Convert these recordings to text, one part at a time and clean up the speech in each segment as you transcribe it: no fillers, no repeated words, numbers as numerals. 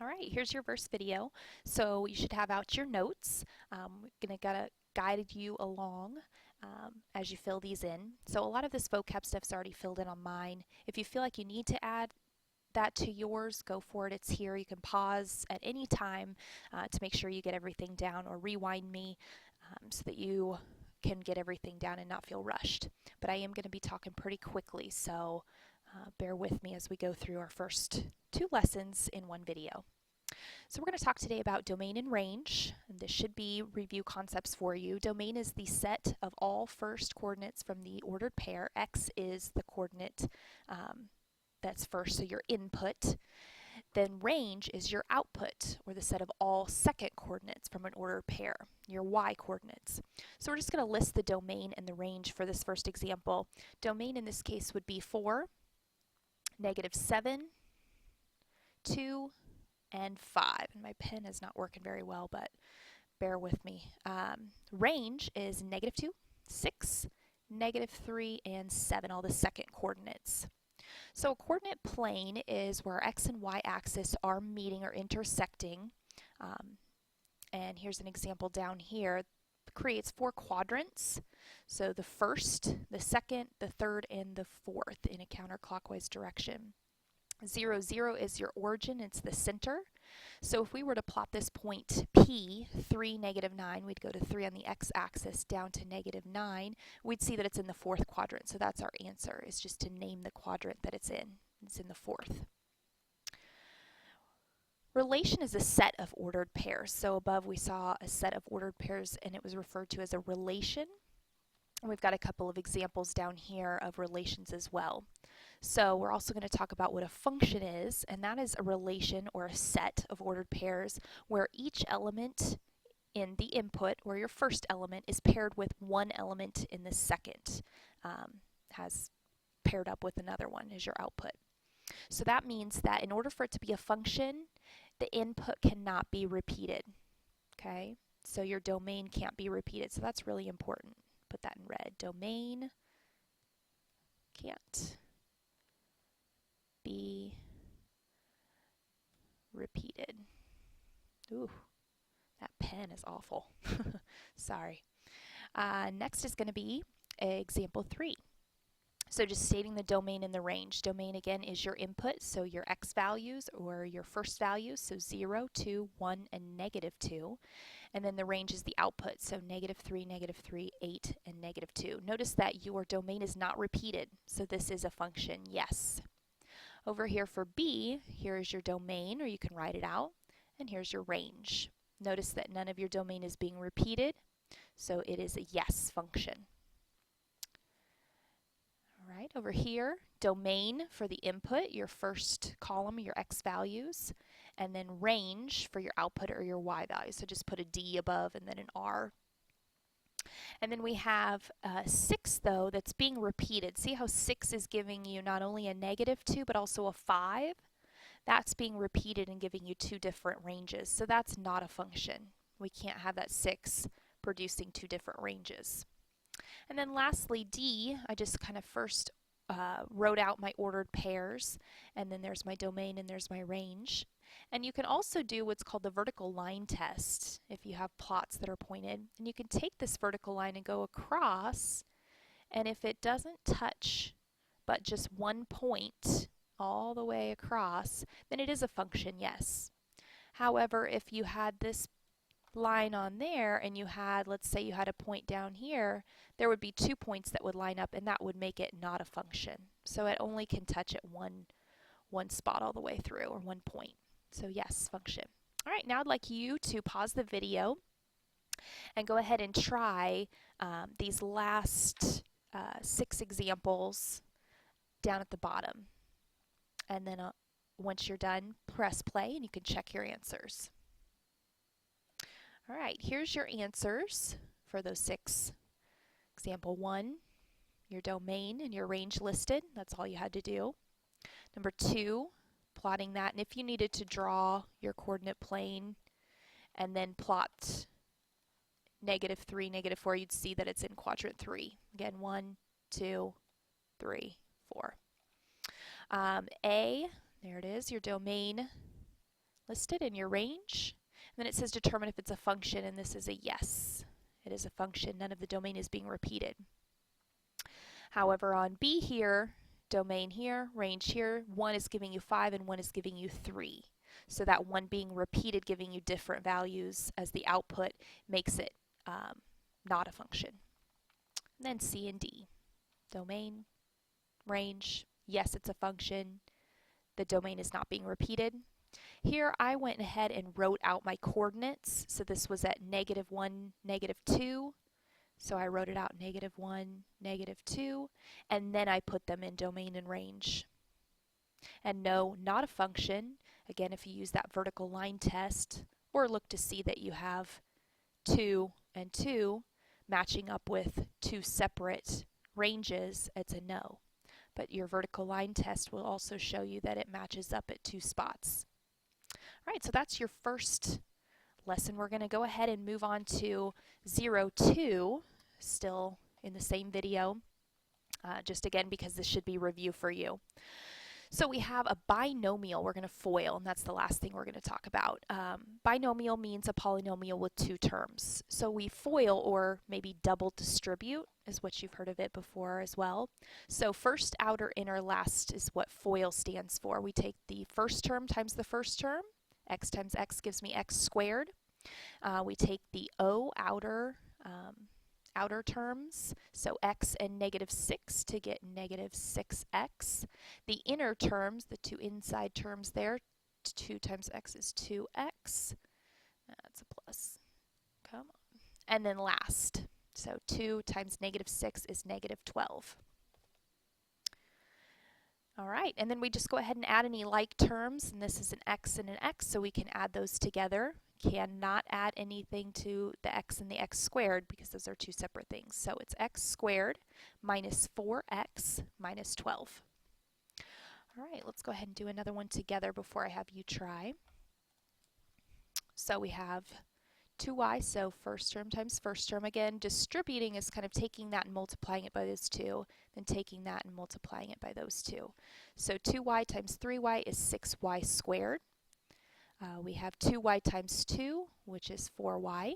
All right, here's your verse video. So you should have out your notes. We're going to guide you along as you fill these in. So a lot of this vocab stuff's already filled in on mine. If you feel like you need to add that to yours, go for it. It's here. You can pause at any time to make sure you get everything down, or rewind me so that you can get everything down and not feel rushed. But I am going to be talking pretty quickly, so bear with me as we go through our first two lessons in one video. So we're going to talk today about domain and range, and this should be review concepts for you. Domain is the set of all first coordinates from the ordered pair. X is the coordinate that's first, so your input. Then range is your output, or the set of all second coordinates from an ordered pair, your y coordinates. So we're just going to list the domain and the range for this first example. Domain in this case would be 4, -7, 2, and 5. And my pen is not working very well, but bear with me. Range is -2, 6, -3, and 7, all the second coordinates. So a coordinate plane is where our x and y axis are meeting or intersecting. And here's an example down here. It creates 4 quadrants. So the first, the second, the third, and the fourth in a counterclockwise direction. 0, 0 is your origin, it's the center. So if we were to plot this point P, 3, -9, we'd go to 3 on the x-axis down to -9. We'd see that it's in the fourth quadrant, so that's our answer, is just to name the quadrant that it's in. It's in the fourth. Relation is a set of ordered pairs. So above we saw a set of ordered pairs, and it was referred to as a relation. We've got a couple of examples down here of relations as well. So we're also going to talk about what a function is, and that is a relation or a set of ordered pairs where each element in the input, or your first element, is paired with one element in the second, has paired up with another one as your output. So that means that in order for it to be a function, the input cannot be repeated. Okay? So your domain can't be repeated. So that's really important. Put that in red. Domain can't be repeated. Ooh, that pen is awful. Sorry. Next is going to be example 3. So just stating the domain and the range. Domain, again, is your input, so your x values or your first values, so 0, 2, 1, and -2. And then the range is the output, so -3, -3, 8, and -2. Notice that your domain is not repeated, so this is a function, yes. Over here for B, here's your domain, or you can write it out, and here's your range. Notice that none of your domain is being repeated, so it is a yes function. All right, over here, domain for the input, your first column, your x values, and then range for your output or your y values. So just put a D above and then an R. And then we have 6, though, that's being repeated. See how 6 is giving you not only a -2, but also a 5? That's being repeated and giving you 2 different ranges. So that's not a function. We can't have that 6 producing 2 different ranges. And then lastly, D, I just kind of first wrote out my ordered pairs, and then there's my domain and there's my range. And you can also do what's called the vertical line test if you have plots that are pointed. And you can take this vertical line and go across, and if it doesn't touch but just one point all the way across, then it is a function, yes. However, if you had this line on there and you had, let's say you had a point down here, there would be 2 points that would line up, and that would make it not a function. So it only can touch at one spot all the way through, or one point. So yes, function. All right, now I'd like you to pause the video and go ahead and try these last 6 examples down at the bottom. And then once you're done, press play and you can check your answers. All right, here's your answers for those 6. Example 1, your domain and your range listed. That's all you had to do. Number 2, plotting that. And if you needed to draw your coordinate plane and then plot -3, -4, you'd see that it's in quadrant 3. Again, 1, 2, 3, 4. A, there it is, your domain listed in your range. And then it says determine if it's a function, and this is a yes. It is a function. None of the domain is being repeated. However, on B here, domain here, range here, 1 is giving you 5 and 1 is giving you 3. So that 1 being repeated, giving you different values as the output, makes it not a function. And then C and D, domain, range, yes, it's a function. The domain is not being repeated. Here I went ahead and wrote out my coordinates. So this was at -1, -2. So I wrote it out -1, -2, and then I put them in domain and range. And no, not a function. Again, if you use that vertical line test, or look to see that you have 2 and 2 matching up with 2 separate ranges, it's a no. But your vertical line test will also show you that it matches up at 2 spots. All right, so that's your first lesson. We're going to go ahead and move on to 0-2, still in the same video, just again because this should be review for you. So we have a binomial we're going to FOIL, and that's the last thing we're going to talk about. Binomial means a polynomial with 2 terms. So we FOIL, or maybe double distribute, is what you've heard of it before as well. So first, outer, inner, last is what FOIL stands for. We take the first term times the first term. X times x gives me x squared. We take the O outer terms, so x and -6 to get -6x. The inner terms, the 2 inside terms there, 2 times x is 2x. That's a plus. Come on. And then last, so 2 times -6 is -12. All right, and then we just go ahead and add any like terms, and this is an x and an x, so we can add those together. Cannot add anything to the x and the x squared because those are 2 separate things. So it's x squared minus 4x minus 12. All right, let's go ahead and do another one together before I have you try. So we have 2y, so first term times first term. Again, distributing is kind of taking that and multiplying it by those 2, then taking that and multiplying it by those 2. So 2y times 3y is 6y squared. We have 2y times 2, which is 4y.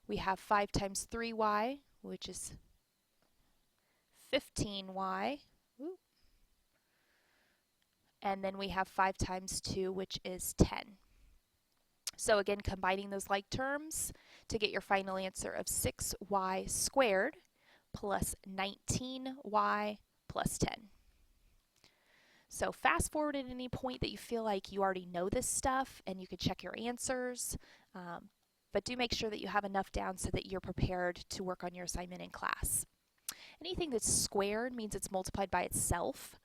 We have 5 times 3y, which is 15y. Ooh. And then we have 5 times 2, which is 10. So again, combining those like terms to get your final answer of 6y squared plus 19y plus 10. So fast forward at any point that you feel like you already know this stuff and you can check your answers, but do make sure that you have enough down so that you're prepared to work on your assignment in class. Anything that's squared means it's multiplied by itself.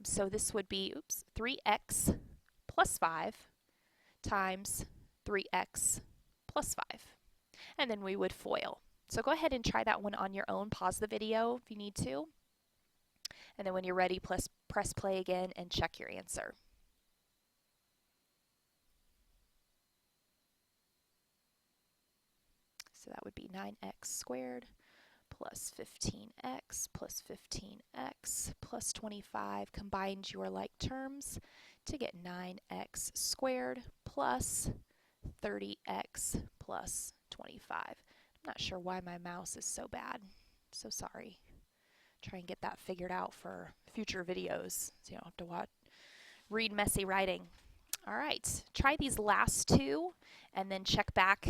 So this would be 3x plus 5 times 3x plus 5. And then we would FOIL. So go ahead and try that one on your own. Pause the video if you need to. And then when you're ready, press play again and check your answer. So that would be 9x squared plus 15x plus 15x plus 25. Combined your like terms to get 9x squared plus 30x plus 25. I'm not sure why my mouse is so bad. So sorry. Try and get that figured out for future videos so you don't have to read messy writing. All right, try these last 2 and then check back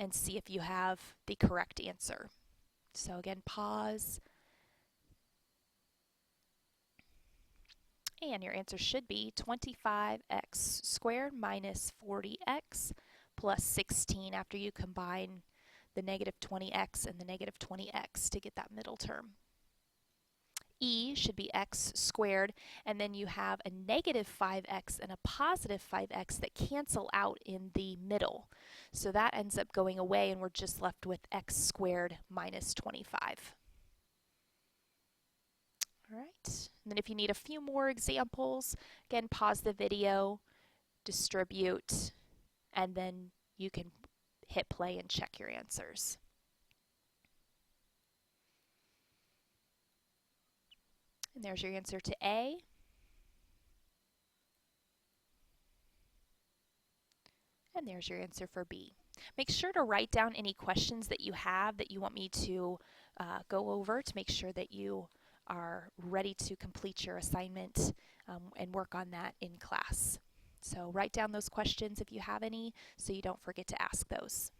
and see if you have the correct answer. So again, pause. And your answer should be 25x squared minus 40x plus 16 after you combine the -20x and the -20x to get that middle term. E should be x squared, and then you have a -5x and a +5x that cancel out in the middle. So that ends up going away, and we're just left with x squared minus 25. All right, and then if you need a few more examples, again, pause the video, distribute, and then you can hit play and check your answers. And there's your answer to A. And there's your answer for B. Make sure to write down any questions that you have that you want me to go over to make sure that you are ready to complete your assignment and work on that in class. So write down those questions if you have any so you don't forget to ask those.